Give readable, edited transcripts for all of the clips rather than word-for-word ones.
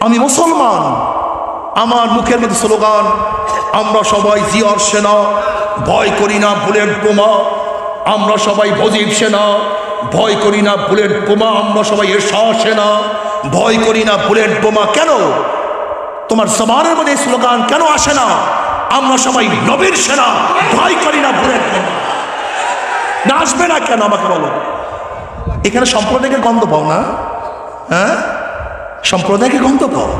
আমি মুসলমান, আমার মুখের মধ্যে স্লোগান, আমরা সবাই জিয়ার সেনা, ভয় করি না বুলেট বোমা। আমরা সবাই ভজিব সেনা, ভয় করি না বুলেট বোমা। আমরা সবাই এরশাদ সেনা, ভয় করি না বুলেট বোমা। কেন তোমার জবানের মধ্যে স্লোগান কেন আসে না? আমরা সবাই নবীর সেনা, ভয় করি না বুলেট বোমা। না আসবে না কেন আমাকে বলো? এখানে সম্প্রদায়কে গন্ধ পাও না? হ্যাঁ, সম্প্রদায়কে গন্ধ পাও?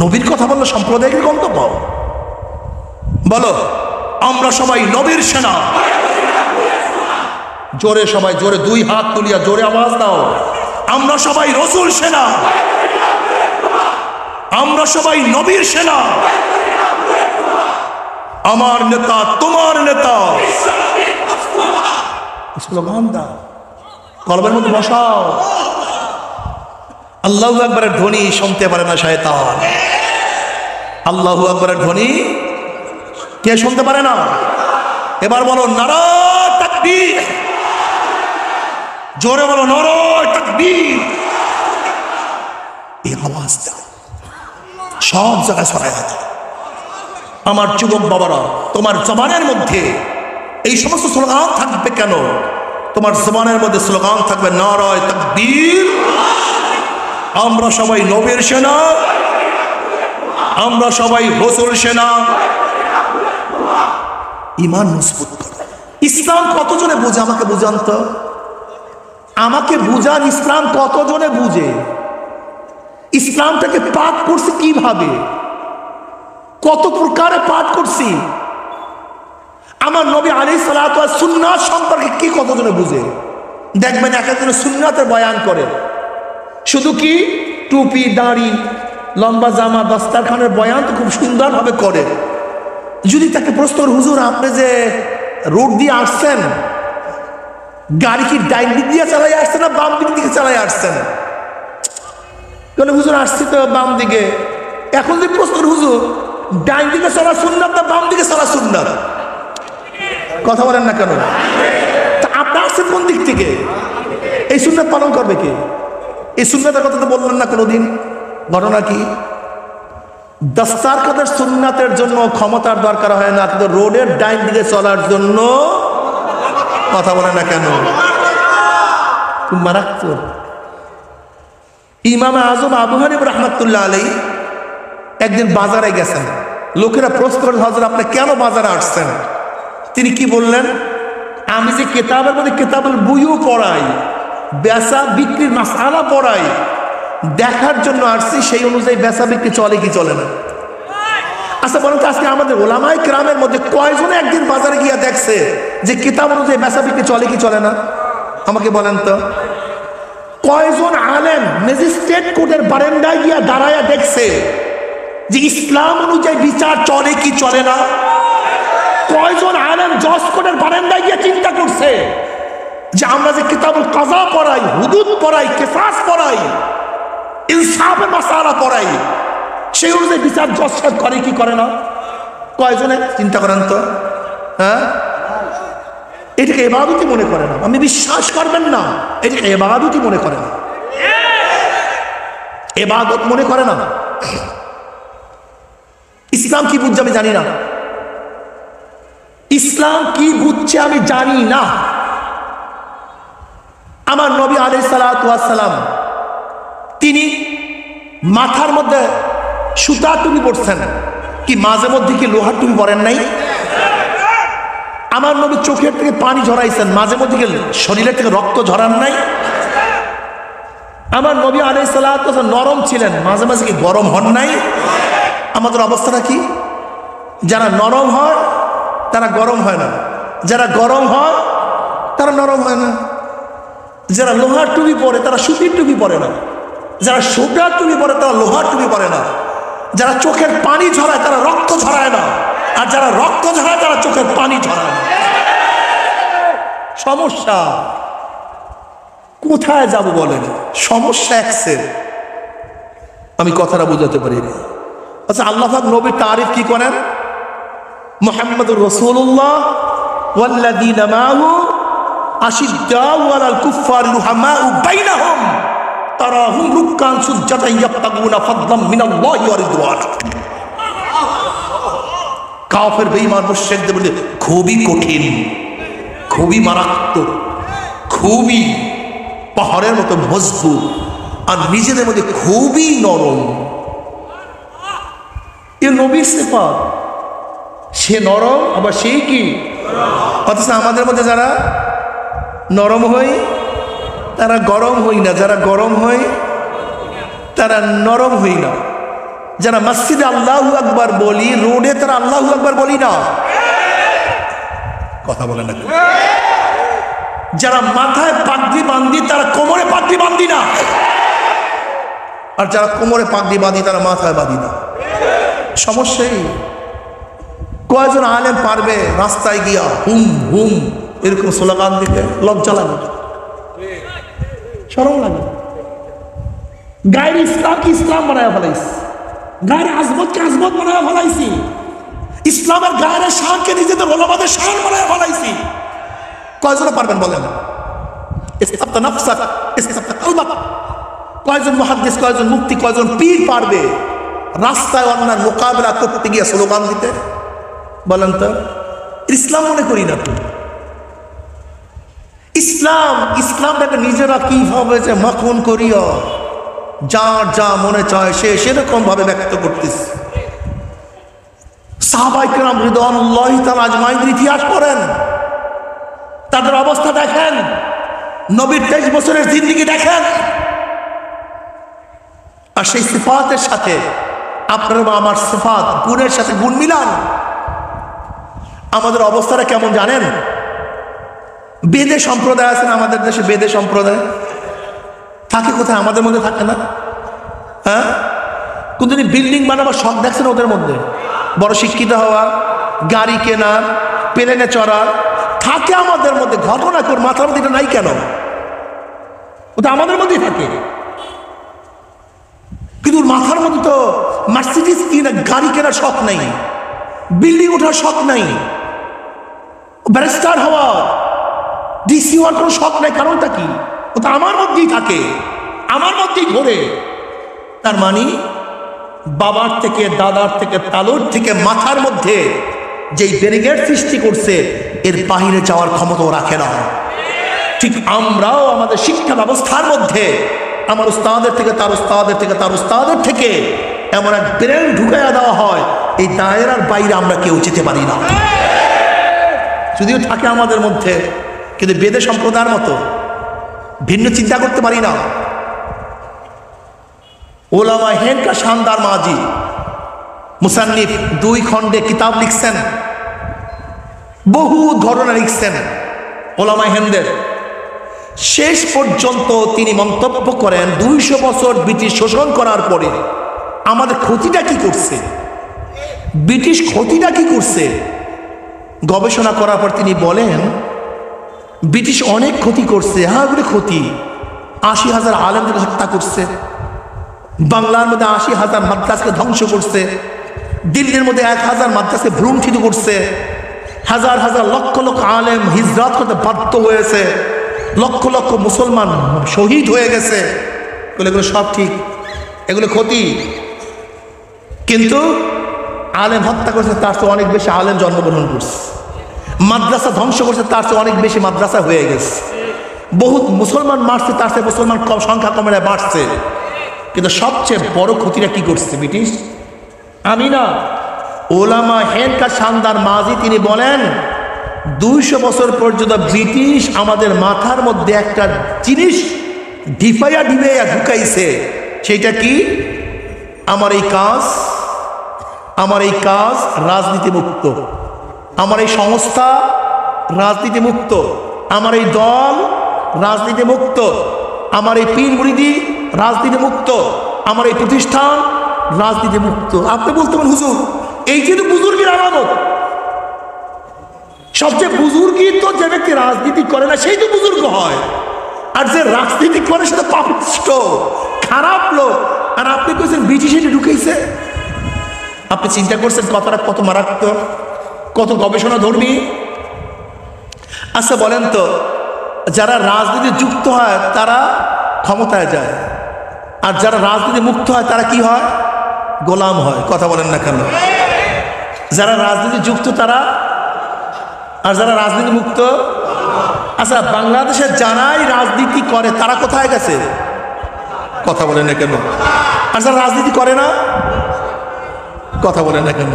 নবীর কথা বললে সম্প্রদায়কে গন্ধ পাও? বলো, আমরা সবাই নবীর সেনা। জোরে সবাই, জোরে দুই হাত তুলিয়া জোরে আওয়াজ দাও, আমরা সবাই রসুল সেনা, আমরা সবাই নবীর সেনা। আমার নেতা তোমার নেতা। স্লোগান দাও, কলবের মধ্যে বসাও। আল্লাহু আকবারের ধ্বনি শুনতে পারে না শয়তান। আল্লাহু আকবারের ধ্বনি কে শুনতে পারে না? এবার বলো নারা তাকবীর, জোরে বলো নারা তাকবীর। এই আওয়াজ দাও, সব জায়গায় ছড়ায় আছে। আমার যুবক বাবারা, তোমার জবানের মধ্যে এই সমস্ত স্লোগান থাকবে কেন? তোমার জবানের মধ্যে স্লোগান থাকবে নারা তাকবীর, আমরা সবাই নবীর সেনা, আমরা সবাই রসুল সেনা। ঈমান মজবুত করো। ইসলাম কতজনে বুঝে? আমাকে বুঝান তো, আমাকে বুঝান, ইসলাম কতজনে বুঝে? ইসলামটাকে পাঠ করছি কিভাবে, কত প্রকারে পাঠ করছি? আমার নবী আলাইহিস সালাতু ওয়াস সুন্নাত সম্পর্কে কি কতজনে বুঝে? দেখবেন এক একজনের সুন্নাতের বয়ান করে, শুধু কি টুপি দাড়ি লম্বা জামা দস্তারখানের বয়ান তো খুব সুন্দরভাবে করে। যদি তাকে প্রশ্ন, হুজুর আপনি যে রোড দিয়ে আসছেন, গাড়ি কি ডাইন দিক দিয়ে চালাই আসছেন না বাম দিক দিকে চালাই আসছেন? কেন হুজুর আসছি তো বাম দিকে। এখন যে প্রশ্ন, হুজুর ডাইন দিকে চলা সুন্নাত না বাম দিকে চলা সুন্নাত? কথা বলেন না কেন? তা আপনি আসছেন কোন দিক থেকে? এই সুন্নাত পালন করবে কে? এই সুন্নাতের কথা তো বললেন না কোনোদিন। ঘটনা কি? দস্তারখানের সুন্নাতের জন্য ক্ষমতার দরকার হয় না, কিন্তু রোডের ডাইন দিকে চলার জন্য। কথা বলে না কেন? মারাত্মক। ইমাম আজম আবু হানিফা রাহমাতুল্লাহ আলাইহি একদিন বাজারে গেছেন। লোকেরা প্রশ্ন করে, হযরত আপনি কেন বাজারে আসছেন? তিনি কি বললেন? আমি যে কিতাবের মধ্যে কিতাবুল বুয়ু পড়াই, বেচা বিক্রির মাসআলা পড়াই, দেখার জন্য আসছি সেই অনুযায়ী বেচা বিক্রি চলে কি চলে না। আচ্ছা বলেন তো, আজকে আমাদের ওলামায়ে কেরামের মধ্যে কয়জনে একদিন বাজারে গিয়া দেখছে যে কিতাব অনুযায়ী বেচা বিক্রি চলে কি চলে না? আমাকে বলেন তো। কয়জন আলেম ম্যাজিস্ট্রেট কোর্টের বারান্দায় গিয়া দাঁড়ায়া দেখছে যে ইসলাম অনুযায়ী বিচার চলে কি চলে না? কয়জন আলেম জজ কোর্টের বারান্দায় গিয়া চিন্তা করছে যে আমরা যে কিতাবুল কাজা পড়াই, হুদুদ পড়াই, কিসাস পড়াই, ইনসাফের মাসালা পড়াই, সেই অনুযায়ী বিচার জজ সাহেব করে কি করে না? কয়জনে চিন্তা করেন তো? হ্যাঁ, এটাকে ইবাদতই মনে করে না। আমি বিশ্বাস করবেন না, এটাকে ইবাদতই মনে করে না, ইবাদত মনে করে না। ইসলাম কি বুঝছে আমি জানি না, ইসলাম কি বুঝছে আমি জানি না। আমার নবী আলাইহিস সালাতু ওয়াস সালাম তিনি মাথার মধ্যে সুতার টুপি পরছেন, কি মাঝে মধ্যে কি লোহার টুপি পরেন নাই? আমার নবী চোখের থেকে পানি ঝরাইছেন, মাঝে মধ্যে কি শরীরের থেকে রক্ত ঝরান নাই? আমার নবী আলাইহিস সালাতু ওয়াস সালাম নরম ছিলেন, মাঝে মাঝে কি গরম হন নাই? আমাদের অবস্থাটা কি? যারা নরম হয় তারা গরম হয় না, যারা গরম হয় তারা নরম হয় না। যারা লোহার টুপি পরে তারা সুতির টুপি পরে না, যারা সুতার টুপি পরে তারা লোহার টুপি পরে না। যারা চোখের পানি ঝরায় তারা রক্ত ঝরায় না, আর যারা রক্ত ঝরায় তারা চোখের পানি ঝরায় না। সমস্যা কোথায় যাব বলেন? সমস্যা একসের। আমি কথাটা বুঝাতে পারি না। আচ্ছা, আল্লাহ পাক নবীর তারিফ কি করেন? মুহাম্মাদুর রাসূলুল্লাহ ওয়াল্লাযীনা মাআহু আশিদ্দাউ আলাল কুফফারি রুহামাউ বাইনাহুম তারাহুম রুক্কান সুজ্জাদান ইয়াবতাগুনা ফাদলাম মিনাল্লাহি ওয়া রিদওয়ানা। কাফের বেঈমান মুশরিকদের বলে খুবই কঠিন, খুবই মারাত্মক, খুবই পাহাড়ের মতো মজবুত, আর নিজেদের মধ্যে খুবই নরম। এ নবীর সিফাত, সে নরম আবার সেই কি, অথচ আমাদের মধ্যে যারা নরম হই তারা গরম হই না, যারা গরম হই তারা নরম হই না, যারা মসজিদে আল্লাহু আকবার বলি রোডে তারা আল্লাহু আকবার বলি না, কথা বলেন না। যারা মাথায় পাগড়ি বাঁধি তারা কোমরে পাগড়ি বাঁধি না, আর যারা কোমরে পাগড়ি বাঁধি তারা মাথায় বাঁধি না। সমস্যাই কয়জন আলেম পারবে রাস্তায় গিয়া হুম হুম এরকম স্লোগান দিতে? লজ্জা লাগে, শরম লাগে। গায়ের ইসলামকে ইসলাম বানায় ফেলাইছি, গায়ের আজমতকে আজমত বানায় ফেলাইছি, ইসলামের গায়ের শানকে নিজেদের ওলামাদের শান বানায় ফেলাইছি। কয়জন পারবেন বলেন? কয়জন মুহাদ্দিস, কয়জন মুফতি, কয়জন পীর পারবে রাস্তায় অন্যান্য মোকাবেলা করতে গিয়ে স্লোগান দিতে? বলেন তো। ইসলাম মনে করি না তো ইসলামটাকে নিজেরা কিভাবে যে মাখন করিয়া যার যা মনে চায় সে সেরকম ভাবে ব্যক্ত করতেছে। সাহাবায়ে কেরাম রিদওয়ানুল্লাহি তাআলা আজমাইনের ইতিহাস পড়েন, তাদের অবস্থা দেখেন, নবীর 23 বছরের জিন্দেগি দেখেন, আর সেই সিফাতের সাথে আপনার বা আমার সিফাত গুণের সাথে গুণ মিলান। আমাদের অবস্থাটা কেমন জানেন? বেদে সম্প্রদায় আছে না আমাদের দেশে? বেদে সম্প্রদায় থাকে কোথায়? আমাদের মধ্যে থাকে না? হ্যাঁ, কোন দিন বিল্ডিং বানাবার শখ দেখছেন ওদের মধ্যে? বড় শিক্ষিত হওয়া, গাড়ি কেনা, প্লেনে চড়া থাকে আমাদের মধ্যে। ঘটনা কর মাথার মধ্যে এটা নাই কেন? ওটা আমাদের মধ্যেই থাকে, কিন্তু মাথার মধ্যে তো মার্সিডিজ কিনা গাড়ি কেনার শখ নাই, বিল্ডিং ওঠার শখ নাই, ব্যারিস্টার হওয়া, ডিসি হওয়ার কোনো শখ নাই। কারণটা কি? ওটা আমার মধ্যেই থাকে, আমার মধ্যেই ঘোরে। তার মানে বাবার থেকে, দাদার থেকে, তালুর থেকে মাথার মধ্যে যেই ব্যারিকেড সৃষ্টি করছে এর বাহিরে যাওয়ার ক্ষমতাও রাখে না। ঠিক আমরাও আমাদের শিক্ষা ব্যবস্থার মধ্যে আমার উস্তাদের থেকে, তার উস্তাদের থেকে, তার উস্তাদের থেকে এমন এক ব্রেন ঢুকাইয়া দেওয়া হয়, এই দায়রার বাইরে আমরা কেউ যেতে পারি না। যদিও থাকে আমাদের মধ্যে, কিন্তু বেদে সম্প্রদায়ের মতো ভিন্ন চিন্তা করতে পারি না। ওলামা হেন কা শানদার মাজি মুসান্নিফ 2 খণ্ডে কিতাব লিখছেন, বহু ঘটনা লিখছেন ওলামা হেনদের। শেষ পর্যন্ত তিনি মন্তব্য করেন 200 বছর ব্রিটিশ শোষণ করার পরে আমাদের ক্ষতিটা কি করছে, ব্রিটিশ ক্ষতিটা কি করছে। গবেষণা করার পর তিনি বলেন ব্রিটিশ অনেক ক্ষতি করছে। হ্যাঁ, ওগুলো ক্ষতি। 80,000 আলেমদের হত্যা করছে, বাংলার মধ্যে 80,000 মাদ্রাসাকে ধ্বংস করছে, দিল্লির মধ্যে 1000 মাদ্রাসাকে ভ্রুণ্ঠিত করছে, হাজার হাজার লক্ষ লক্ষ আলেম হিজরত করতে বাধ্য হয়েছে, লক্ষ লক্ষ মুসলমান শহীদ হয়ে গেছে। এগুলো সব ঠিক, এগুলো ক্ষতি। কিন্তু আলেম হত্যা করছে তার চেয়ে অনেক বেশি আলেম জন্মগ্রহণ করছে, মাদ্রাসা ধ্বংস করছে তার চেয়ে অনেক বেশি মাদ্রাসা হয়ে গেছে, বহুত মুসলমান মারছে তার চেয়ে মুসলমান সংখ্যা কমে বাড়ছে। কিন্তু সবচেয়ে বড় ক্ষতিটা কি করছে ব্রিটিশ? আমি না, ওলামা হেন কা শানদার মাজি তিনি বলেন 200 বছর পর্যন্ত ব্রিটিশ আমাদের মাথার মধ্যে একটা জিনিস ঢিপাইয়া ঢুকাইছে। সেইটা কি? আমার এই কাজ রাজনীতি মুক্ত, আমার এই সংস্থা রাজনীতি মুক্ত, আমার এই দল রাজনীতি মুক্ত, আমার এই পীর মুরিদি রাজনীতি মুক্ত, আমার এই প্রতিষ্ঠান রাজনীতি মুক্ত। আপনি বলতে পারেন হুজুর এই যে বুজুর্গের আলামত, সবচেয়ে বুজুর্গই তো যে ব্যক্তি রাজনীতি করে না সেই তো বুজুর্গ হয়, আর যে রাজনীতি করে সে তো পাপিষ্ট খারাপ লোক। আর আপনি কেছেন ব্রিটিশ এসে ঢুকেছে। আপনি চিন্তা করছেন কথাটা কত মারাত্মক, কত গবেষণা ধর্মী। আচ্ছা বলেন তো, যারা রাজনীতি যুক্ত হয় তারা ক্ষমতায় যায়, আর যারা রাজনীতি মুক্ত হয় তারা কি হয়? গোলাম হয়। কথা বলেন না কেন? যারা রাজনীতি যুক্ত তারা, আর যারা রাজনীতি মুক্ত। আচ্ছা, বাংলাদেশের যারাই রাজনীতি করে তারা কোথায় গেছে? কথা বলেন না কেন? আর যারা রাজনীতি করে না, কথা বলেন না কেন?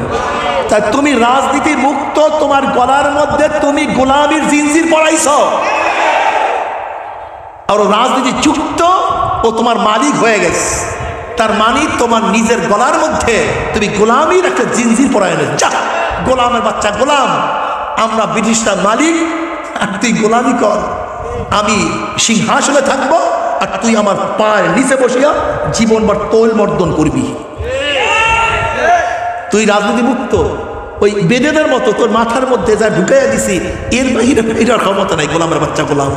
তাই তুমি রাজনীতি মুক্ত, তোমার গলার মধ্যে তুমি গোলামীর জিনজির পড়াইছ, আর রাজনীতি যুক্ত ও তোমার মালিক হয়ে গেছে। তার মানে তোমার নিজের গলার মধ্যে তুমি গোলামীর একটা জিনজির পড়াই না। যা গোলামের বাচ্চা, গোলাম। আমরা ব্রিটিশরা মালিক, আর তুই গোলামি কর। আমি সিংহাসনে থাকবো, আর তুই আমার পায়ের নিচে বসিয়া জীবনভর তোল মর্দন করবি। তুই রাজনীতি মুক্ত। ওই বেদেদের মতো তোর মাথার মধ্যে যা ঢুকাইয়া দিছি, এর বাহিরে এটার ক্ষমতা নাই। গোলামের বাচ্চা, গোলাম।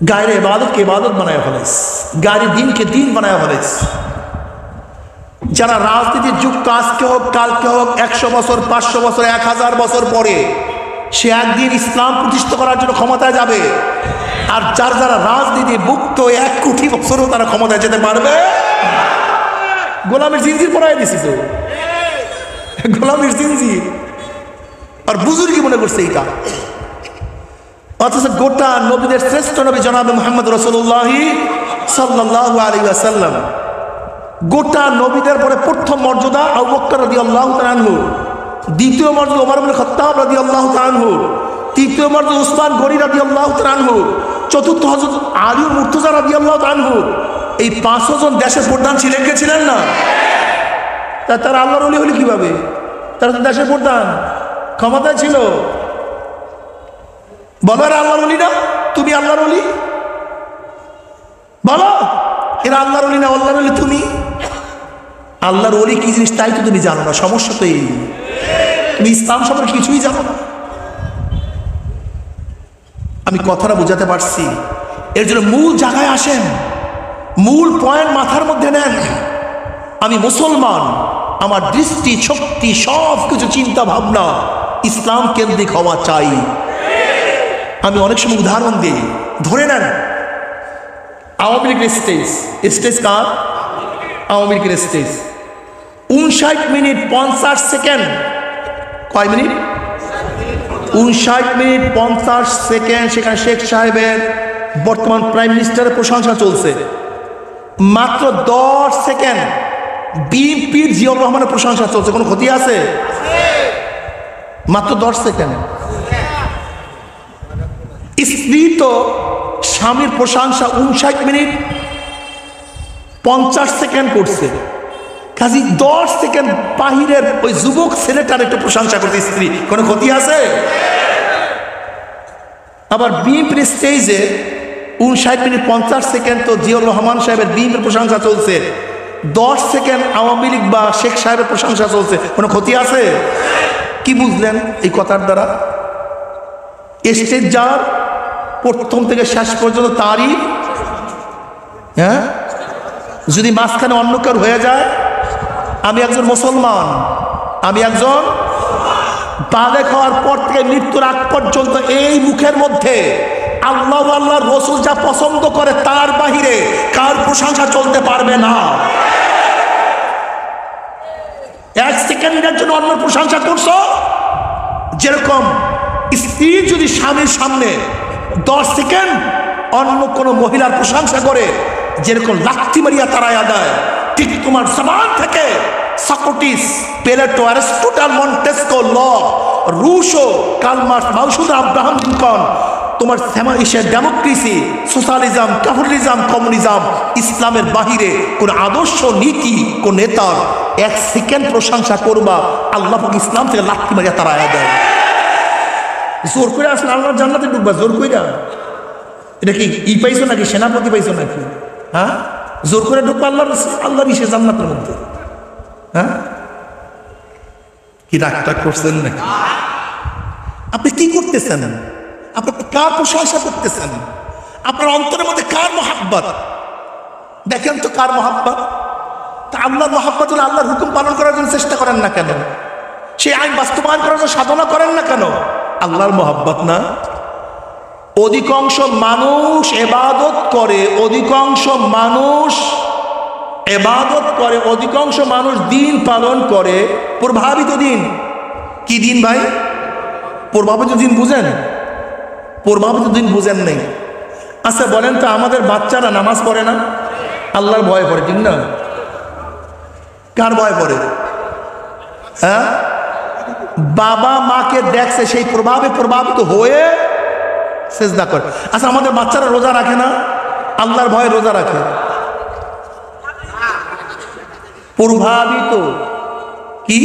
গায়ের ইবাদতকে ইবাদত বানায় ফেলাইস, গায়ের দিনকে দিন বানায় ফেলাইস। যারা রাজনীতির যুক্ত, আজকে হোক কালকে হোক, 100 বছর 500 বছর 1000 বছর পরে সে একদিন ইসলাম প্রতিষ্ঠা করার জন্য ক্ষমতায় যাবে। আর যারা রাজনীতি মুক্ত 1 কোটি বছরও তারা ক্ষমতায় যেতে পারবে। গোলামের জিনজির পড়াই দিছি তো, গোলামের জিনজির। আর বুজুর্গি মনে করছে এটা। অথচ গোটা নবীদের শ্রেষ্ঠ নবী জনাবে মুহাম্মদ রাসূলুল্লাহ সাল্লাল্লাহু আলাইহি ওয়াসাল্লাম, গোটা নবীদের পরে প্রথম মর্যাদা আবু বকর রাদিয়াল্লাহু তাআলা আনহু, দ্বিতীয় মর্যাদা ওমর ইবনে খাত্তাব রাদিয়াল্লাহু তাআলা আনহু, তৃতীয় মর্যাদা উসমান গনি রাদিয়াল্লাহু তাআলা আনহু, চতুর্থ হযরত আলী মুর্তজা রাদিয়াল্লাহু তাআলা আনহু। এই 500 জন দেশের প্রধান ছিলেন কে? ছিলেন না? তারা আল্লাহর ওলি হলি কিভাবে? তারা তো দেশের প্রধান, ক্ষমতায় ছিল। বলো এরা আল্লাহর ওলি না? তুমি আল্লাহর ওলি? বলো এরা আল্লাহর ওলি না? আল্লাহর ওলি তুমি। আল্লাহর ওলি কি জিনিস তাই তো তুমি জানো না। সমস্যা তো এই, তুমি ইসলাম সম্পর্কে কিছুই জানো না। আমি কথাটা বুঝাতে পারছি? এর জন্য মূল জায়গায় আসেন, মূল পয়েন্ট মাথার মধ্যে নেন। আমি মুসলমান, আমার দৃষ্টি শক্তি সব কিছু চিন্তা ভাবনা ইসলাম কেন্দ্রিক হওয়া চাই। আমি অনেক সময় উদাহরণ দিই। ধরে নেন আওয়ামী লীগের স্টেজ কার? আওয়ামী লীগের স্টেজ 59 মিনিট 50 সেকেন্ড। কয় মিনিট? 59 minute 50 second. সেখানে শেখ সাহেবের, বর্তমান প্রাইম মিনিস্টারের প্রশংসা চলছে। মাত্র 10 সেকেন্ড বিএনপির জিয়াউর রহমানের প্রশংসা চলছে। কোনো ক্ষতি আছে? মাত্র 10 সেকেন্ড। স্ত্রী তো স্বামীর প্রশংসা 59 মিনিট 50 সেকেন্ড করছে। কাজী 10 সেকেন্ড বাহিরের ওই যুবক ছেলেটার একটু প্রশংসা করতে স্ত্রী, কোনো ক্ষতি আছে? আবার বিএনপির স্টেজে 59 মিনিট 50 সেকেন্ড তো জিয়াউর রহমান সাহেবের বিএনপির প্রশংসা চলছে, 10 সেকেন্ড আওয়ামী লীগ বা শেখ সাহেবের প্রশংসা চলছে, কোনো ক্ষতি আছে? কি বুঝলেন এই কথার দ্বারা? স্টেজ যার প্রথম থেকে শেষ পর্যন্ত তারই। হ্যাঁ, যদি মাঝখানে অন্য কার হয়ে যায়, আমি একজন মুসলমান, আমি একজন বালেগ হওয়ার পর থেকে মৃত্যুর আগ পর্যন্ত এই মুখের মধ্যে আল্লাহ আল্লাহর রসুল যা পছন্দ করে তার বাহিরে কার প্রশংসা চলতে পারবে না। 1 সেকেন্ডের জন্য অন্য প্রশংসা করছো। যেরকম স্ত্রী যদি স্বামীর সামনে 10 সেকেন্ড অন্য কোনো মহিলার প্রশংসা করে, যেরকম লাথি মারিয়া তারায়া দেয়, ঠিক তোমার জবান থেকে Socrates, Plato, Aristotle, Montesquieu, Locke, Rousseau, Karl Marx, মাওসুদা, আব্রাহাম লিঙ্কন, তোমার ডেমোক্রেসি, সোশ্যালিজম, ক্যাপিটালিজম, কমিউনিজম, ইসলামের বাহিরে কোন আদর্শ নীতি কোন নেতার 1 সেকেন্ড প্রশংসা করবা, আল্লাহ পাক ইসলাম থেকে লাথি মারিয়া তারায়া দেয়। জোর করে আসলে আল্লাহর জান্নাতে ঢুকবা, জোর কইরা? এটা কি পাইছো নাকি? সেনাপতি পাইছো নাকি? হ্যাঁ, জোর করে ঢুকবা আল্লাহর ইসে জান্নাতের মধ্যে? হ্যাঁ, কি রাগটা করছেন নাকি? আপনি কি করতেছেন? আপনি কার প্রশংসা করতেছেন? আপনার অন্তরের মধ্যে কার মহাব্বত? দেখেন তো কার মহাব্বত। তা আল্লাহর মহাব্বত হলে আল্লাহর হুকুম পালন করার জন্য চেষ্টা করেন না কেন? সেই আইন বাস্তবায়ন করার জন্য সাধনা করেন না কেন? আল্লাহর মহাব্বত না? অধিকাংশ মানুষ ইবাদত করে, অধিকাংশ মানুষ ইবাদত করে, অধিকাংশ মানুষ দিন পালন করে প্রভাবিত দিন। কি দিন ভাই? প্রভাবিত দিন বুঝেন? প্রভাবিত দিন বুঝেন নেই। আচ্ছা বলেন তো, আমাদের বাচ্চারা নামাজ পড়ে না? আল্লাহর ভয় পড়ে, ঠিক না? কার ভয় পড়ে? হ্যাঁ, বাবা মাকে দেখছে, সেই প্রভাবে প্রভাবিত হয়ে সেজদা করে। আচ্ছা আমাদের বাচ্চারা রোজা রাখে না? আল্লাহর ভয়ে রোজা রাখে। প্রভাবিত কি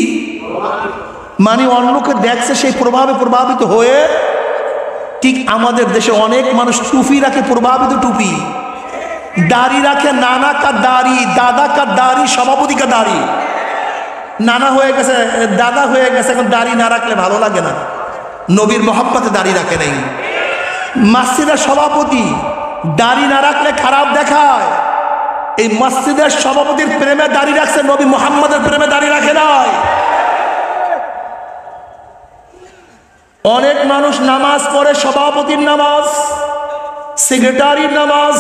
মানে? অন্যকে দেখছে, সেই প্রভাবে প্রভাবিত হয়ে। ঠিক আমাদের দেশে অনেক মানুষ টুপি রাখে, প্রভাবিত টুপি। দাড়ি রাখে, নানা কা দাড়ি, দাদা কা দাড়ি, সভাপতি কা দাড়ি। নানা হয়ে গেছে, দাদা হয়ে গেছে, এখন দাড়ি না রাখলে ভালো লাগে না। নবীর মহব্বতে দাড়ি রাখে নাই। মসজিদের সভাপতি দাড়ি না রাখলে খারাপ দেখায়। এই মসজিদের সভাপতির প্রেমে দাড়ি রাখছে, নবী মুহাম্মদের প্রেমে দাড়ি রাখে নাই। অনেক মানুষ নামাজ পড়ে, সভাপতির নামাজ, সেক্রেটারির নামাজ,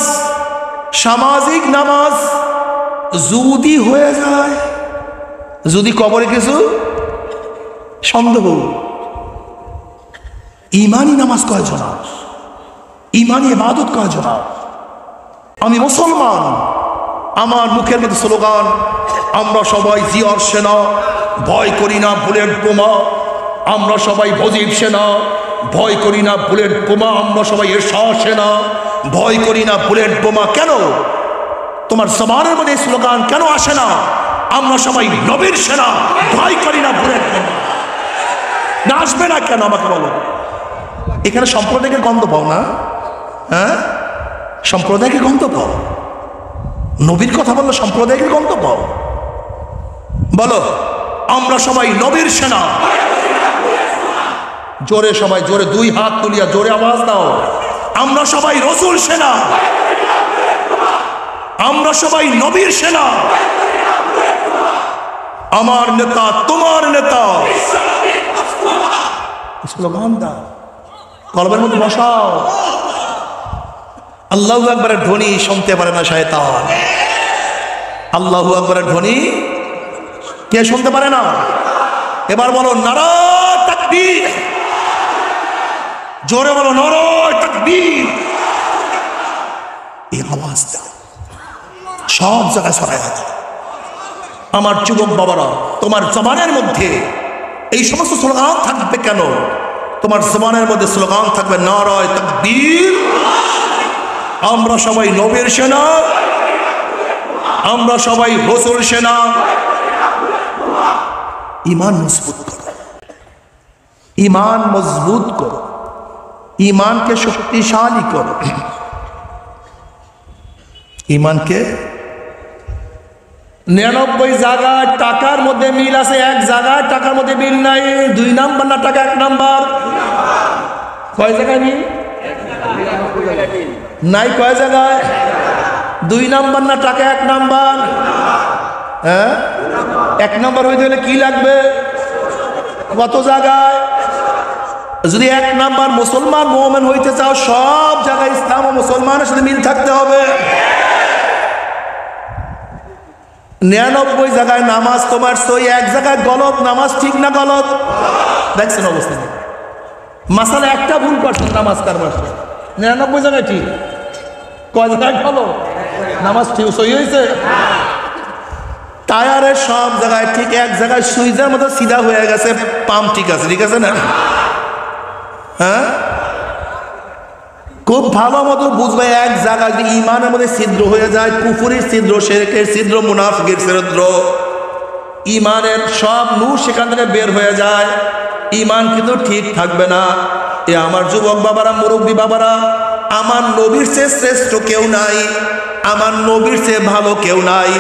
সামাজিক নামাজ। যদি হয়ে যায়, যদি কবরে কিছু সন্দেহ, ইমানি নামাজ কয়জন? ইমানি ইবাদত কয়জন? আমি মুসলমান, আমার মুখের মধ্যে স্লোগান, আমরা সবাই জিয়ার সেনা, ভয় করি না বুলেট বোমা। আমরা সবাই ভজিব সেনা, ভয় করি না বুলেট বোমা। আমরা সবাই এরশাদ সেনা, ভয় করি না বুলেট বোমা। কেন তোমার জবানের মধ্যে স্লোগান কেন আসে না? আমরা সবাই নবীর সেনা, ভয় করি না বুলেট বোমা। না আসবে না কেন আমাকে বলো? এখানে সম্প্রদায়ের গন্ধ পাও না? হ্যাঁ, সম্প্রদায়ের গন্ধ পাও। নবীর কথা বললো সম্প্রদায়ের গন্ধ পাও। বলো, আমরা সবাই নবীর সেনা। জোরে, সবাই জোরে, দুই হাত তুলিয়া জোরে আওয়াজ দাও। আমরা সবাই রসুল সেনা, আমরা সবাই নবীর সেনা। আমার নেতা তোমার নেতা। স্লোগান দাও, কলবের মধ্যে বসাও। আল্লাহু আকবারের ধ্বনি শুনতে পারে না শয়তান। আল্লাহু আকবারের ধ্বনি কে শুনতে পারে না? এবার বলো নারা তাকবীর। জোরে বলো নারা তাকবীর। এই আওয়াজ দাও, সব জায়গায় ছড়ায় দাও। আমার যুবক বাবারা, তোমার জবানের মধ্যে এই সমস্ত স্লোগান থাকবে কেন? তোমার জবানের মধ্যে স্লোগান থাকবে নারা তাকবীর। আমরা সবাই নবীর সেনা, আমরা সবাই রাসূল সেনা। ঈমান মজবুত করো, ঈমান মজবুত করো, ঈমানকে শক্তিশালী করো। ঈমানকে 99 জায়গায় টাকার মধ্যে মিল আছে, এক জায়গায় টাকার মধ্যে মিল নাই। 2 নাম্বার না টাকা 1 নাম্বার? কয় জায়গায় মিল নাই? কয় জায়গায়? 2 নাম্বার না টাকা 1 নাম্বার? হ্যাঁ, 1 নাম্বার হইতে হলে কি লাগবে? কত জায়গায়? যদি 1 নাম্বার মুসলমান মুমিন হইতে চাও, সব জায়গায় ইসলাম ও মুসলমানের সাথে মিল থাকতে হবে। 99 জায়গায় নামাজ তোমার সই, 1 জায়গায় গলত। নামাজ ঠিক না গলত? দেখছেন অবস্থা। মাসালা একটা ভুল করছেন নামাজ কার মাসে, 99 জায়গায় ঠিক। কয় জায়গায় গলত? নামাজ ঠিক সই হয়েছে। টায়ারের সব জায়গায় ঠিক, 1 জায়গায় সুইচের মতো সিধা হয়ে গেছে, পাম্প ঠিক আছে। ঠিক আছে না? হ্যাঁ, খুব ভালো মতো বুঝবে। 1 জায়গায় যদি ঈমানের মধ্যে ছিদ্র হয়ে যায়, কুফরির ছিদ্র, শিরকের ছিদ্র, মুনাফিকের ছিদ্র, ঈমানের সব নূর সেখান থেকে বের হয়ে যায়, ঈমান কিন্তু ঠিক থাকবে না। এ আমার যুবক বাবারা, মুরব্বী বাবারা, আমার নবীর চেয়ে শ্রেষ্ঠ কেউ নাই, আমার নবীর চেয়ে ভালো কেউ নাই।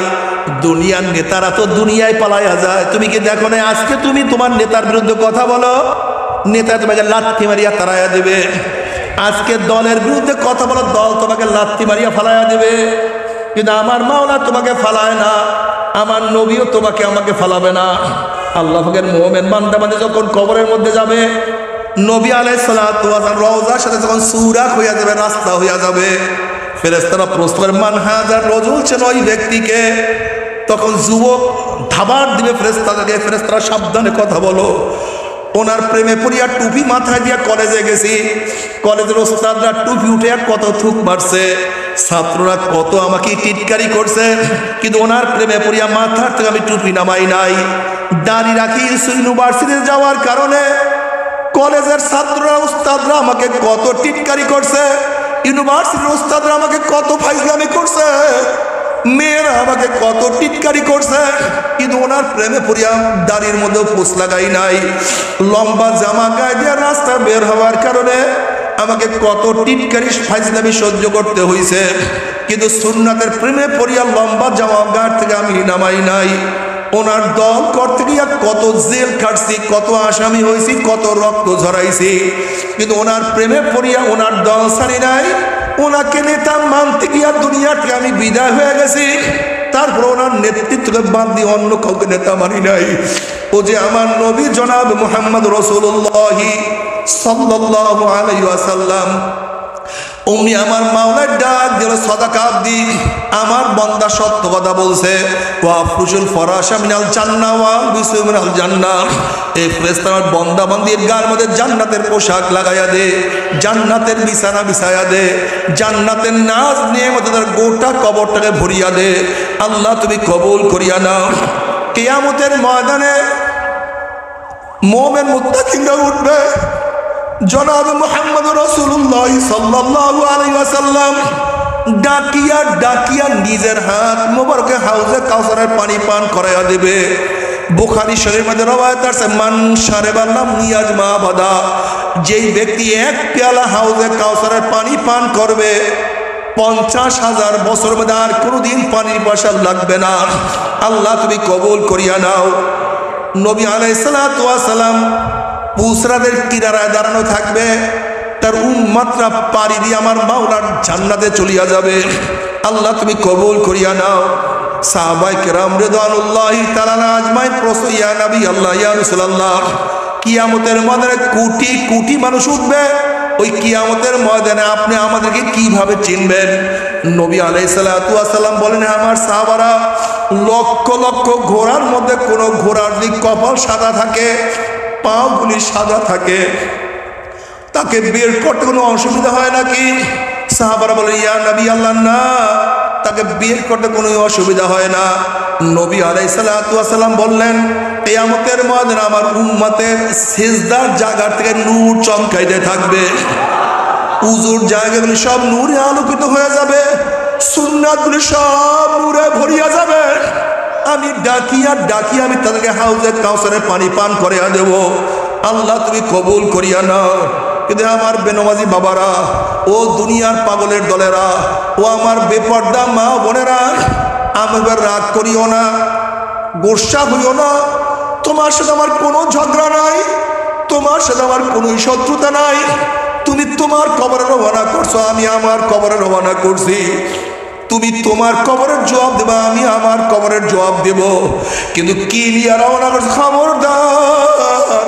দুনিয়ার নেতারা তো দুনিয়ায় পালাইয়া যায়। তুমি কি দেখো না, আজকে তুমি তোমার নেতার বিরুদ্ধে কথা বলো, নেতা তোমাকে লাথি মারিয়া তাড়াইয়া দেবে। আজকে দলের বিরুদ্ধে কথা বলো, দল তোমাকে লাথি মারিয়া ফালাইয়া দেবে। কিন্তু আমার মাওলা তোমাকে ফালায় না, আমার নবীও তোমাকে আমাকে ফালাবে না। আল্লাহ পাকের মুমিন বান্দা বান্দা যখন কবরের মধ্যে যাবে, নবী আলাইহিস সালাতু ওয়াস সালাম রওজার সাথে যখন সুরাক হইয়া যাবে, রাস্তা হইয়া যাবে, ফেরেশতারা প্রশ্ন করে মান হাযার রাজুল, ছিল ওই ব্যক্তিকে। তখন যুবক ধাবার দিবে ফেরেশতাদেরকে, ফেরেশতারা সাবধানে কথা বলো, ওনার প্রেমে পড়িয়া টুপি মাথায় দিয়া কলেজে গেছি, কলেজের ওস্তাদরা টুপি উঠে কত থুক মারছে, ছাত্ররা কত আমাকে টিটকারি করছে, কিন্তু ওনার প্রেমে পড়িয়া মাথার থেকে আমি টুপি নামাই নাই। দাড়ি রাখি ইউনিভার্সিটিতে যাওয়ার কারণে কলেজের ছাত্ররা উস্তাদরা আমাকে কত টিটকারি করছে, ইউনিভার্সিটির উস্তাদরা আমাকে কত ফাইজলামি করছে, মেয়েরা আমাকে কত টিটকারি করছে, কিন্তু ওনার প্রেমে পড়িয়া দাড়ির মধ্যেও পোষ লাগাই নাই। লম্বা জামা গায়ে দিয়ে রাস্তা বের হওয়ার কারণে আমাকে কত টিটকারি ফাইজলামি সহ্য করতে হয়েছে, কিন্তু সুন্নাতের প্রেমে পড়িয়া লম্বা জামা গায়ে থেকে আমি নামাই নাই। ওনার দল করতে গিয়া কত জেল কাটছি, কত আসামি হয়েছি, কত রক্ত ঝরাইছি, কিন্তু ওনার প্রেমে পড়িয়া ওনার দল ছাড়ি নাই। ওনাকে নেতা মানতে গিয়া দুনিয়া থেকে আমি বিদায় হয়ে গেছি, তারপর ওনার নেতৃত্বকে বাদ দিয়ে অন্য কাউকে নেতা মানি নাই। ও যে আমার নবী জনাব মুহাম্মদ রাসূলুল্লাহ সাল্লাল্লাহু আলাইহি ওয়াসাল্লাম, উনি আমার মাওলার ডাক দিল সাদাকা দি, আমার বান্দা সত্য কথা বলছে, ওয়া ফুজুল ফরাশা মিনাল জান্নাহ ওয়া বিসু মিনাল জান্নাহ। এই ফেরেশতার বান্দা বান্দির গায়ের মধ্যে জান্নাতের পোশাক লাগাইয়া দে, জান্নাতের বিছানা বিছাইয়া দে, জান্নাতের নাজ নিয়ামতের গোটা কবরটাকে ভরিয়া দে। আল্লাহ তুমি কবুল করিয়া নাও। কিয়ামতের ময়দানে মুমিন মুত্তাকিনরা উঠবে, জনাব মুহাম্মদ রাসূলুল্লাহ সাল্লাল্লাহু আলাইহি ওয়াসাল্লাম ডাকিয়া ডাকিয়া নিজের হাত মোবারকে হাউজে কাউসারের পানি পান করাইয়া দিবে। বুখারী শরীফের মধ্যে রওয়ায়াত আছে, মান শারিবা লাম ইয়াজমা আবাদা, যেই ব্যক্তি এক পেয়ালা হাউজে কাউসারের পানি পান করবে 50,000 বছর মধ্যে আর কোনোদিন পানির পয়সা লাগবে না। আল্লাহ তুমি কবুল করিয়া নাও। নবী আলাইহিস সালাতু ওয়াস সালাম পুসরাদের কিনারায় দাঁড়ানো থাকবে, তার উম্মতরা পাড়ি দিয়ে আমার মাওলার জান্নাতে চলিয়া যাবে। আল্লাহ তুমি কবুল করিয়া নাও। সাহাবায়ে কেরাম রিদওয়ানুল্লাহি তাআলা আজমাইন প্রশ্ন, ইয়া নবী আল্লাহ, ইয়া রাসূলুল্লাহ, কিয়ামতের ময়দানে কোটি কোটি মানুষ উঠবে, ওই কিয়ামতের ময়দানে আপনি আমাদেরকে কিভাবে চিনবেন? নবী আলাইহিস সালাতু ওয়াস সালাম বলেন, আমার সাহাবারা, লক্ষ লক্ষ ঘোড়ার মধ্যে কোন ঘোড়ার দিক কপাল সাদা থাকে, পাগুলি সাদা থাকে, তাকে বের করতে কোনো অসুবিধা হয় নাকি? সাহাবারা বলে, ইয়া নবী আল্লাহ, না, তাকে বের করতে কোনো অসুবিধা হয় না। নবী আলাইহিস সালাতু ওয়াস সালাম বললেন, কিয়ামতের ময়দানে আমার উম্মতের সিজদার জায়গা থেকে নূর চমকাইতে থাকবে, উজুর জায়গাগুলি সব নূরে আলোকিত হয়ে যাবে, সুন্নাতগুলি সব নূরে ভরিয়া যাবে। আমি ডাকিয়া ডাকিয়া আমি তাদেরকে হাউজে কাউসারের পানি পান করিয়া দেব। আল্লাহ তুমি কবুল করিয়া নাও। কিন্তু আমার বেনমাজি বাবারা, ও দুনিয়ার পাগলের দলেরা, ও আমার বেপর্দা মা বোনেরা, আমার রাগ করিও না, গোসা হইও না। তোমার সাথে আমার কোনো ঝগড়া নাই, তোমার সাথে আমার কোনো শত্রুতা নাই। তুমি তোমার কবরে রওনা করছো, আমি আমার কবরে রওনা করছি। তুমি তোমার কবরের জবাব দেবা, আমি আমার কবরের জবাব দেব। কিন্তু কি নিয়ে রওনা করছো? খবরদার,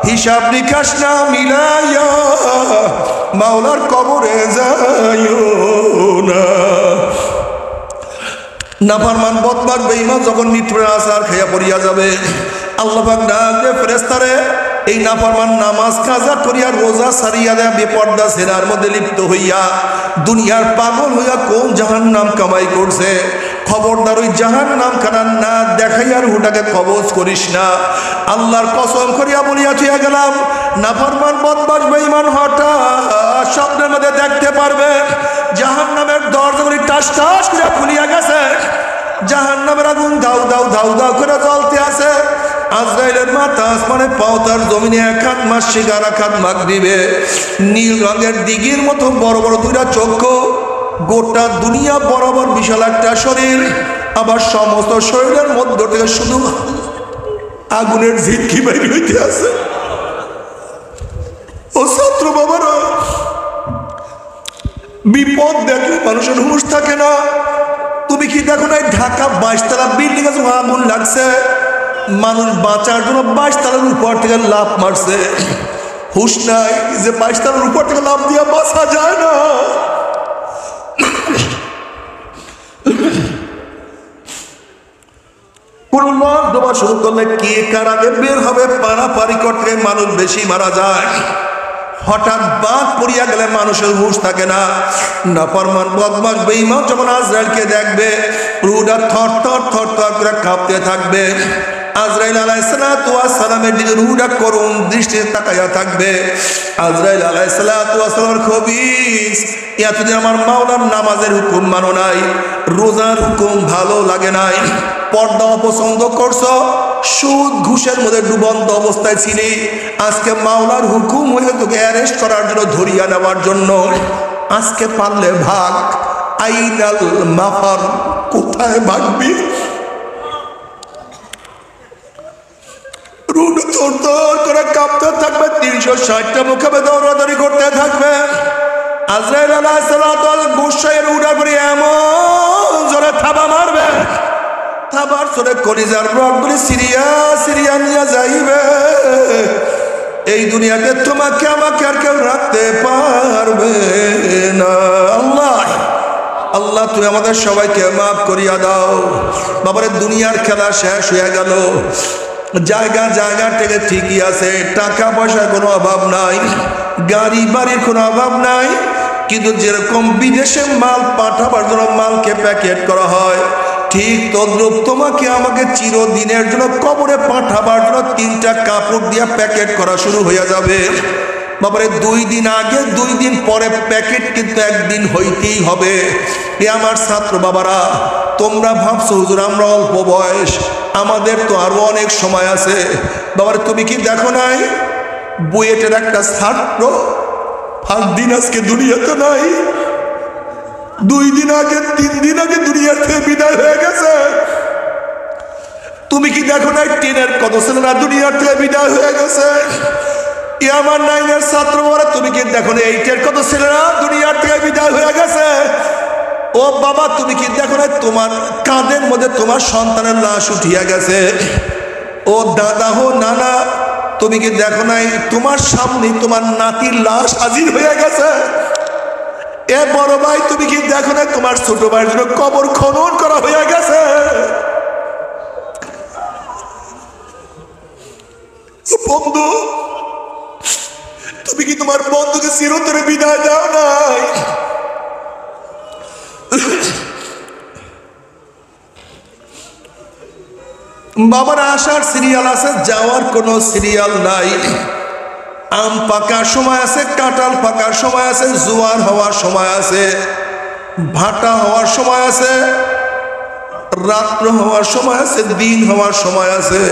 হিসাব নিকাশ না মিলাইয়া মাওলার কবরে যাইও না। নাফরমান বদমাশ বেঈমান যখন মৃত্যুর আসার খাইয়া পড়িয়া যাবে, আল্লাহ পাক ডাক দিয়ে ফেরেশতারে, এই নাফরমান নামাজ কাজা করিয়া রোজা সারিয়া দেয়া বেপর্দা সেনার মধ্যে লিপ্ত হইয়া দুনিয়ার পাগল হইয়া কোন জাহান্নাম কামাই করছে, খবরদার ওই জাহান্নাম খানা না দেখাইয়ার হুটাকে কবজ করিস না। আল্লাহর কসম করিয়া বলিয়া থইয়া গেলাম, নাফরমান বদমাশ বেঈমান হঠাৎ স্বপ্নের মধ্যে দেখতে পারবে জাহান্নামের দরজাগুলি টাস টাস করে খুলিয়া গেছে, জাহান্নামের আগুন দাউ দাউ দাউ দাউ করে জ্বলতে আছে। আজরাইলের মাথা আসমানে, পাও তার জমিনে, এক হাত মাসিক আর এক হাত মাগরিবে। নীল রঙের দিঘির মতো বড় বড় দুইটা চক্ষু, গোটা দুনিয়া বরাবর বিশাল একটা শরীর, আবার সমস্ত শরীরের মধ্য থেকে শুধু আগুনের ঝিটকি বাইর হইতে আছে। ও ছাত্র বাবারা, বিপদ দেখলে মানুষের হুঁশ থাকে না। তুমি কি দেখো না, ঢাকা 22 তলা বিল্ডিং আছে, আগুন লাগছে, মানুষ বাঁচার জন্য 22 তলার উপর থেকে লাফ মারছে। হুশ নাই যে 22 তলার উপর থেকে লাফ দিয়ে বাঁচা যায় না। ডোবা শুরু করলে কে কার আগে বের হবে পারাপারি করতে মানুষ বেশি মারা যায়। হঠাৎ বাঘ পড়িয়া গেলে মানুষের হুঁশ থাকে না। নাফরমান বদমাশ বেঈমান যখন আজরাইলকে দেখবে রুহটা থর থর থর থর করে কাঁপতে থাকবে। আজরাইল আলাইহিসসালাতু ওয়াস সালামের দিকে রুহটা করুণ দৃষ্টিতে তাকাইয়া থাকবে। আজরাইল আলাইহিসসালাতু ওয়াস সালামের খবিস, এতদিন আমার মাওলার নামাজের হুকুম মানো নাই, রোজার হুকুম ভালো লাগে নাই, পর্দা অপছন্দ করছো, সুদ ঘুষের মধ্যে ডুবন্ত অবস্থায় ছিলি, আজকে মাওলার হুকুম হয়ে তোকে অ্যারেস্ট করার জন্য ধরিয়া নেওয়ার জন্য, আজকে পারলে ভাগ। আইনাল মাফার, কোথায় ভাগবি? রুড তোর তোর করে কাঁপতে থাকবে, 360টা মুখে দৌড়াদৌড়ি করতে থাকবে। আজরাইল আলাইহিস সালাতু গুসায় রুডা করে এমন জোরে থাবা মারবে, থাবার জোরে কলিজার রগগুলি সিরিয়া সিরিয়া নিয়ে যাইবে। এই দুনিয়াতে তোমাকে আমাকে আর কেউ রাখতে পারবে না। আল্লাহ আল্লাহ তুমি আমাদের সবাইকে মাফ করিয়া দাও। বাবারে দুনিয়ার খেলা শেষ হয়ে গেল, জায়গা জায়গা থেকে ঠিকই আছে, টাকা পয়সার কোনো অভাব নাই, গাড়ি বাড়ির কোনো অভাব নাই, কিন্তু যেরকম বিদেশে মাল পাঠাবার জন্য মালকে প্যাকেট করা হয়, ঠিক তদ্রূপ তোমাকে আমাকে চিরদিনের জন্য কবরে পাঠাবার জন্য 3টা কাপড় দিয়ে প্যাকেট করা শুরু হয়ে যাবে। বাবারে 2 দিন আগে 2 দিন পরে প্যাকেট কিন্তু একদিন হইতেই হবে। এ আমার ছাত্র বাবারা, তোমরা ভাবছো হুজুর আমরা অল্প বয়স, আমাদের তো আরো অনেক সময় আছে। বাবারে তুমি কি দেখো নাই বুয়েটের একটা ছাত্র 5 দিন আজকে দুনিয়াতে নাই, 2 দিন আগে 3 দিন আগে দুনিয়া থেকে বিদায় হয়ে গেছে। তুমি কি দেখো নাই 10-এর কত ছেলেরা দুনিয়া থেকে বিদায় হয়ে গেছে। এ আমার 9-এর ছাত্র বাবারা, তুমি কি দেখো না 8-এর কত ছেলেরা দুনিয়া থেকে বিদায় হয়ে গেছে। ও বাবা তুমি কি দেখো না তোমার কাঁধের মধ্যে তোমার সন্তানের লাশ উঠিয়া গেছে। ও দাদা হো নানা, তুমি কি দেখো নাই তোমার সামনে তোমার নাতির লাশ হাজির হয়ে গেছে। এ বড় ভাই তুমি কি দেখো না তোমার ছোট ভাইয়ের জন্য কবর খনন করা হয়ে গেছে। বন্ধু তুমি কি তোমার বন্ধুকে চিরতরে বিদায় দাও নাই। বাবার আসার সিরিয়াল আছে, যাওয়ার কোনো সিরিয়াল নাই। আম পাকার সময় আছে, কাঁঠাল পাকার সময় আছে, জোয়ার হওয়ার সময় আছে, ভাটা হওয়ার সময় আছে, রাত্র হওয়ার সময় আছে, দিন হওয়ার সময় আছে,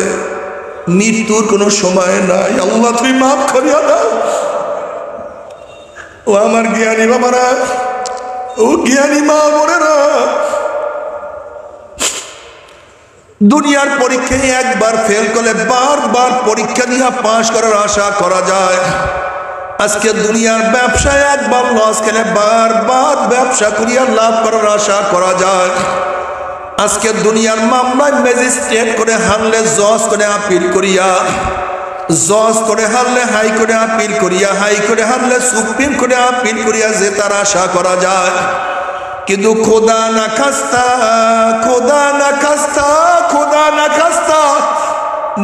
মৃত্যুর কোনো সময় নাই। আল্লাহ তুমি মাফ করিয়া দাও। ও আমার জ্ঞানী বাবারা, ও জ্ঞানী মা বোনেরা, দুনিয়ার পরীক্ষায় একবার ফেল করলে বারবার পরীক্ষা দিয়ে পাশ করার আশা করা যায়। আজকে দুনিয়ার ব্যবসায় একবার লস খেলে বারবার ব্যবসা করিয়া লাভ করার আশা করা যায়। আজকে দুনিয়ার মামলায় ম্যাজিস্ট্রেট করে হারলে জজ করে আপিল করিয়া, জজ করে হারলে হাইকোর্টে আপিল করিয়া, হাইকোর্টে হারলে সুপ্রিম কোর্টে আপিল করিয়া যে তার আশা করা যায়। কিন্তু খোদা না খাস্তা, খোদা না খাস্তা, খোদা না খাস্তা,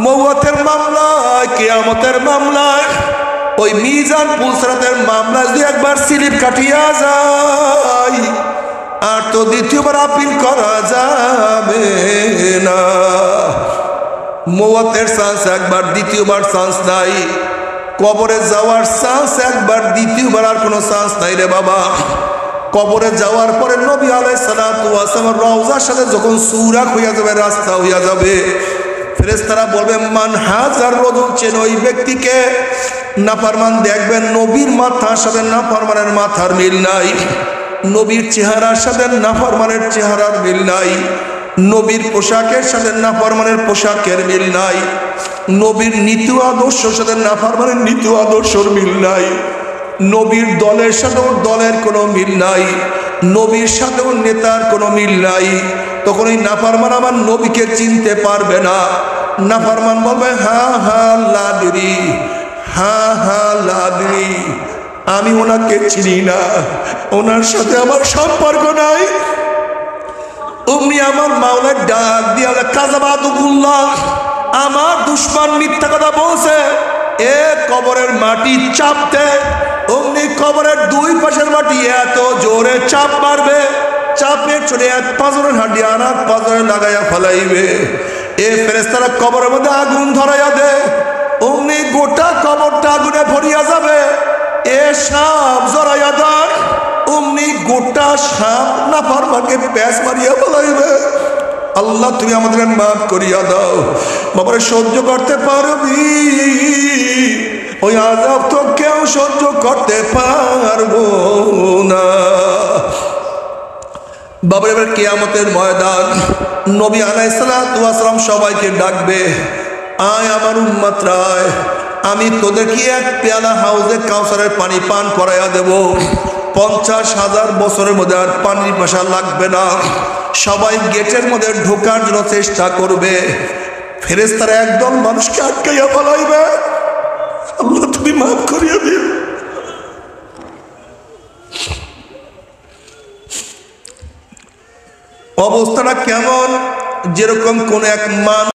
মওয়াতের মামলায়, কিয়ামতের মামলায়, ওই মিজান পুলসরাতের মামলায় যদি একবার স্লিপ কাটিয়া যায় আর তো দ্বিতীয়বার আপিল করা যাবে না। মওয়াতের চান্স একবার, দ্বিতীয়বার চান্স নাই। কবরে যাওয়ার চান্স একবার, দ্বিতীয়বার আর কোনো চান্স নাই রে বাবা। কবরে যাওয়ার পরে নবী আলাইহিস সালাতু ওয়াস সালাম রওজার সাথে যখন সুরাক হইয়া যাবে, রাস্তা হইয়া যাবে, ফেরেশতারা বলবে মান হাজার রজুল, চেন ওই ব্যক্তিকে। নাফরমান দেখবেন নবীর মাথার সাথে নাফরমানের মাথার মিল নাই, নবীর চেহারার সাথে নাফরমানের চেহারার মিল নাই, নবীর পোশাকের সাথে নাফরমানের পোশাকের মিল নাই, নবীর নীতি আদর্শের সাথে নাফরমানের নীতি আদর্শের মিল নাই, নবীর দলের সাথেও দলের কোনো মিল নাই, নবীর সাথেও নেতার কোনো মিল নাই। তখন এই নাফরমান আমার নবীকে চিনতে পারবে না। নাফরমান বলবে হা হা লাদিরি, হ্যাঁ হ্যাঁ লাদরি, আমি ওনাকে চিনি না, ওনার সাথে আমার সম্পর্ক নাই। অমনি আমার মাওলার ডাক দিয়া কাযাবাতুল্লাহ, আমার দুশমন মিথ্যা কথা বলছে, এ কবরের মাটি চাপতে, অমনি কবরের দুই পাশের মাটি এত জোরে চাপ মারবে, চাপে চলে এক পাঁজরের হাড্ডি আনা পাঁজরে লাগাইয়া ফেলাইবে। এ ফেরেশতারা কবরের মধ্যে আগুন ধরাইয়া দে, অমনি গোটা কবরটা আগুনে ভরিয়া যাবে। এ সাপ জড়াইয়া দেয়, অমনি গোটা সাপ নাফরমানকে প্যাঁচ মারিয়া ফেলাইবে। আল্লাহ তুমি আমাদের মাফ করিয়া দাও, বাবারে সহ্য করতে পারবি? ওই আযাব তো কেউ সহ্য করতে পারবো না। বাবার এবার কিয়ামতের ময়দান, নবী আলাইহিস সালাতু ওয়াস সালাম সবাইকে ডাকবে, আয় আমার উম্মতরা আয়, আমি তোদেরকে এক পেয়ালা হাউজে কাউসারের পানি পান করাইয়া দেব। 50,000 বছরের মধ্যে আর পানির পেশা লাগবে না। সবাই গেটের মধ্যে ঢোকার জন্য চেষ্টা করবে, ফেরেশতারা একদম মানুষকে আটকাইয়া ফেলাইবে। আল্লাহ তুমি মাফ করিয়া দিও। অবস্থাটা কেমন? যেরকম কোন এক মান